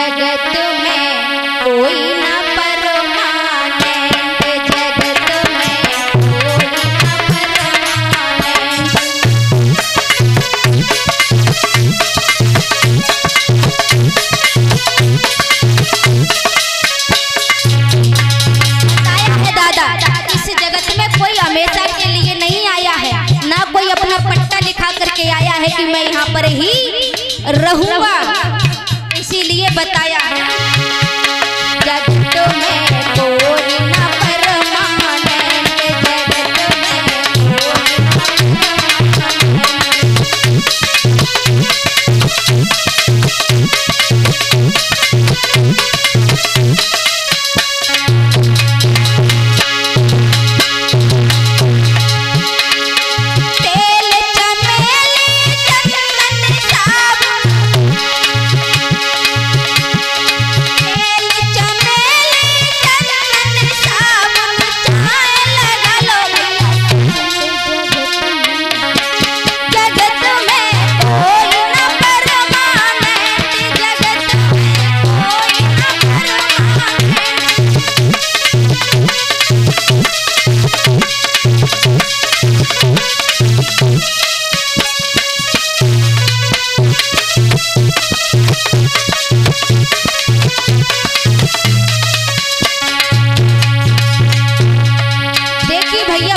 जगत में कोई ना परमानेंट, जगत में कोई ना परमानेंट। बताया है दादा, इस जगत में कोई हमेशा के लिए नहीं आया है, ना कोई अपना पट्टा लिखा करके आया है कि मैं यहाँ पर ही रहूंगा। इसीलिए बताया है जगत में कोई ना परमानेंट, जगत में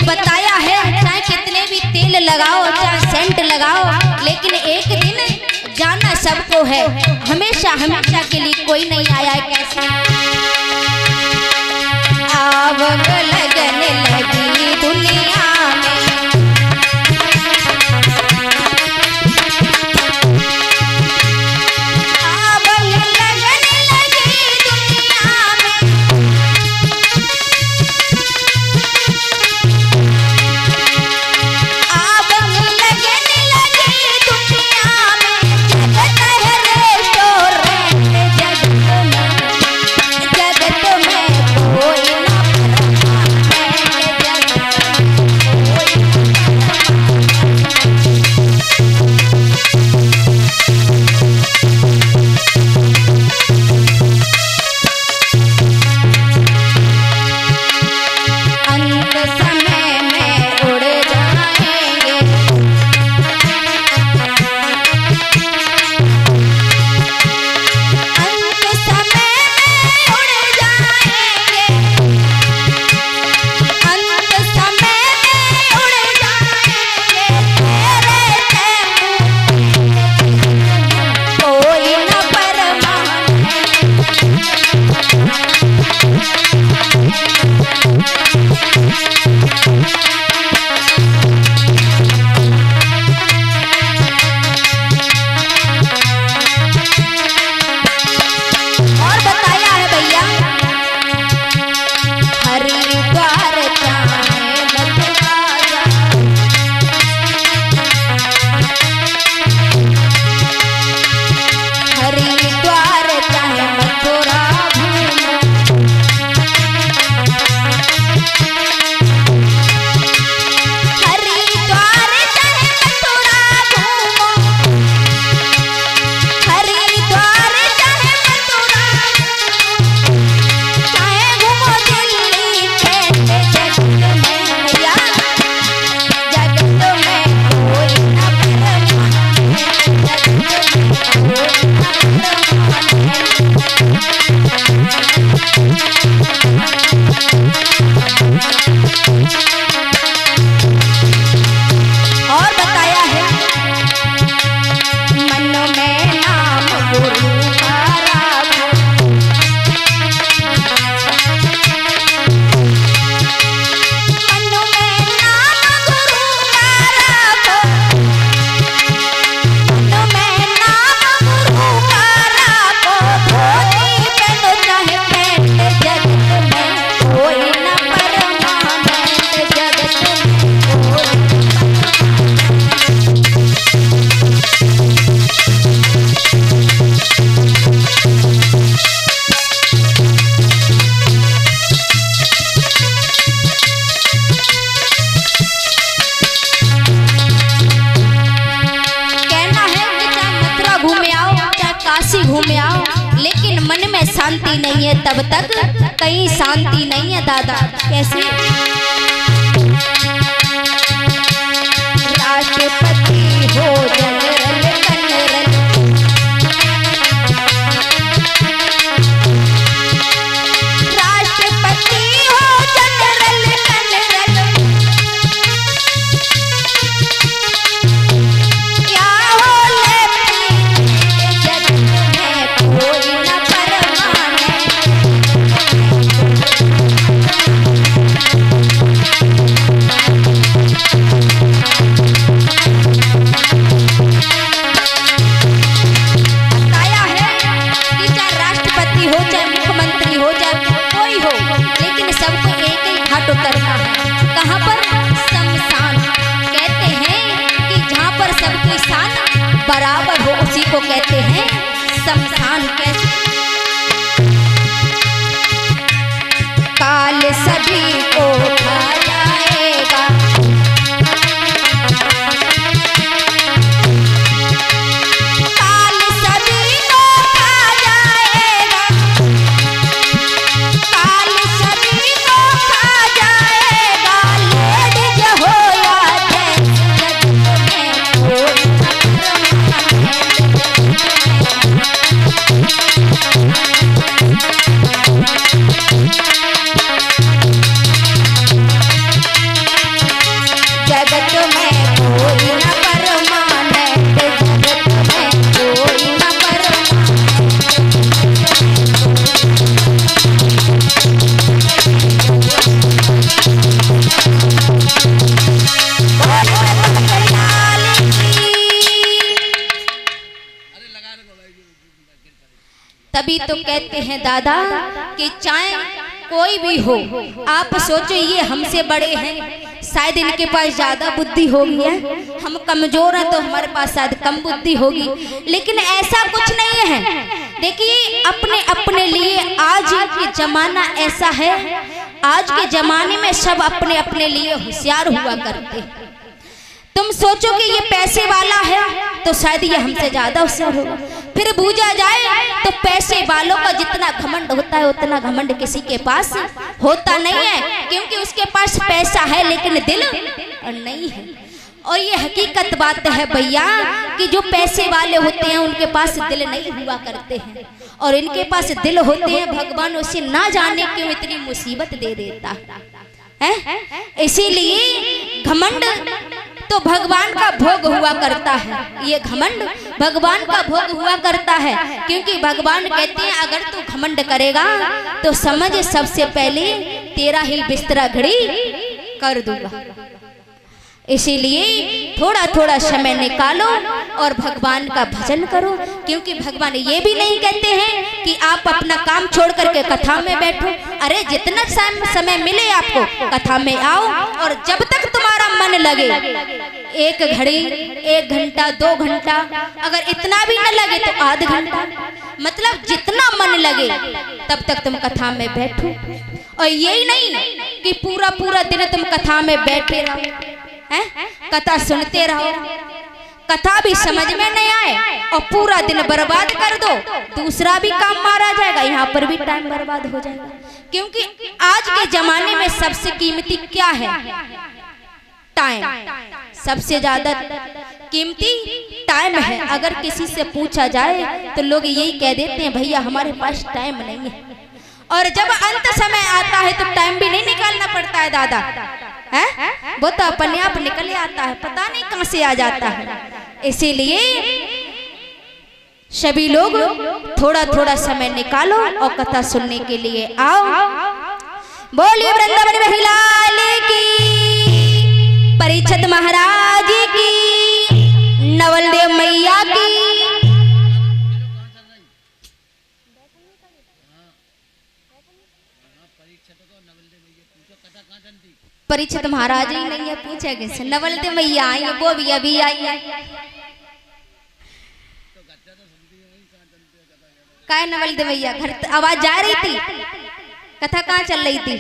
बताया है, चाहे कितने भी तेल लगाओ, चाहे सेंट लगाओ, लेकिन एक दिन जाना सबको है। हमेशा हमेशा के लिए कोई नहीं आया है। कैसे आग लगने लगी दुनिया में, आग लगने लगी दुनिया में, शांति नहीं है तब तक कहीं शांति नहीं है दादा। कैसे? राष्ट्रपति हो जनरल कनरल, राष्ट्रपति हो जनरल कनरल, क्या हो लेफ्टिनेंट जग में कोई न परमाने। बताया है कि चाहे राष्ट्रपति हो चाहे मुख्यमंत्री हो चाहे कोई हो, लेकिन सबको एक ही घाट उतरना है। कहाँ पर? शमशान। कहते हैं कि जहाँ पर सबकी शान बराबर हो उसी को कहते हैं शमशान। कैसे? काल सभी को खा जाएगा, काल सभी को खा जाएगा, काल सभी को खा जाएगा। लेडीज हो या जेंट्स जग में कोई जगत में कोई न परमानेंट, जगत में कोई न परमानेंट। तभी तो कहते हैं दादा कि चाहे कोई भी हो, आप सोचो ये हमसे बड़े हैं, शायद इनके पास ज्यादा बुद्धि होगी है, हम कमजोर हैं तो हमारे पास शायद कम बुद्धि होगी, लेकिन ऐसा कुछ नहीं है। देखिए अपने अपने लिए आज के जमाना ऐसा है, आज के जमाने में सब अपने अपने लिए होशियार हुआ करते हैं। तुम सोचो कि ये पैसे वाला है तो शायद ये हमसे ज्यादा होशियार होगा, फिर बूझा जाए तो पैसे वालों का जितना घमंड होता है उतना घमंड किसी के पास होता नहीं है, क्योंकि उसके पास पैसा है लेकिन दिल नहीं है। और ये हकीकत बात है भैया कि जो पैसे वाले होते हैं उनके पास दिल नहीं हुआ करते हैं, और इनके पास दिल होते हैं, भगवान उसे ना जाने क्यों इतनी मुसीबत दे देता है। इसीलिए घमंड तो भगवान का भोग हुआ करता है, ये घमंड भगवान का भोग हुआ करता है, क्योंकि भगवान कहते हैं अगर तू घमंड करेगा तो समझ सबसे पहले तेरा ही बिस्तरा घड़ी कर दूंगा। इसीलिए थोड़ा थोड़ा समय निकालो और भगवान का भजन करो, क्योंकि भगवान ये भी नहीं कहते हैं कि आप अपना काम छोड़ करके कथा में बैठो। अरे जितना समय मिले आपको कथा में आओ, और जब तक तुम्हारा मन लगे, एक घड़ी, 1 घंटा, 2 घंटा, अगर इतना भी न लगे तो आध घंटा, मतलब जितना मन लगे तब तक तुम कथा में बैठो। और यही नहीं कि पूरा पूरा दिन तुम कथा में बैठे रहो, कथा सुनते रहो, कथा भी समझ में नहीं आए और पूरा दिन बर्बाद कर दो, दूसरा भी काम मारा जाएगा, यहाँ पर भी टाइम बर्बाद हो जाएगा। क्योंकि आज के जमाने में सबसे कीमती क्या है? टाइम। सबसे ज्यादा कीमती टाइम है। अगर किसी से पूछा जाए तो लोग यही कह देते हैं भैया हमारे पास टाइम नहीं है। और जब अंत समय आता है तो टाइम भी नहीं निकालना पड़ता है दादा, है वो तो अपने आप निकल आता है, पता नहीं कहां से आ जाता है। इसीलिए सभी लोग थोड़ा थोड़ा समय निकालो और कथा सुनने के लिए आओ। बोलिए वृंदावन बिहारी लाल की, परीक्षित महाराज की, नवलदेव मैया की। परीक्षित महाराज ही नहीं है, पूछे कैसे? नवलदेव मैया आई है, वो भी अभी आई है। काय नवलदेव मैया घर आवाज जा रही थी, कथा कहाँ चल रही थी?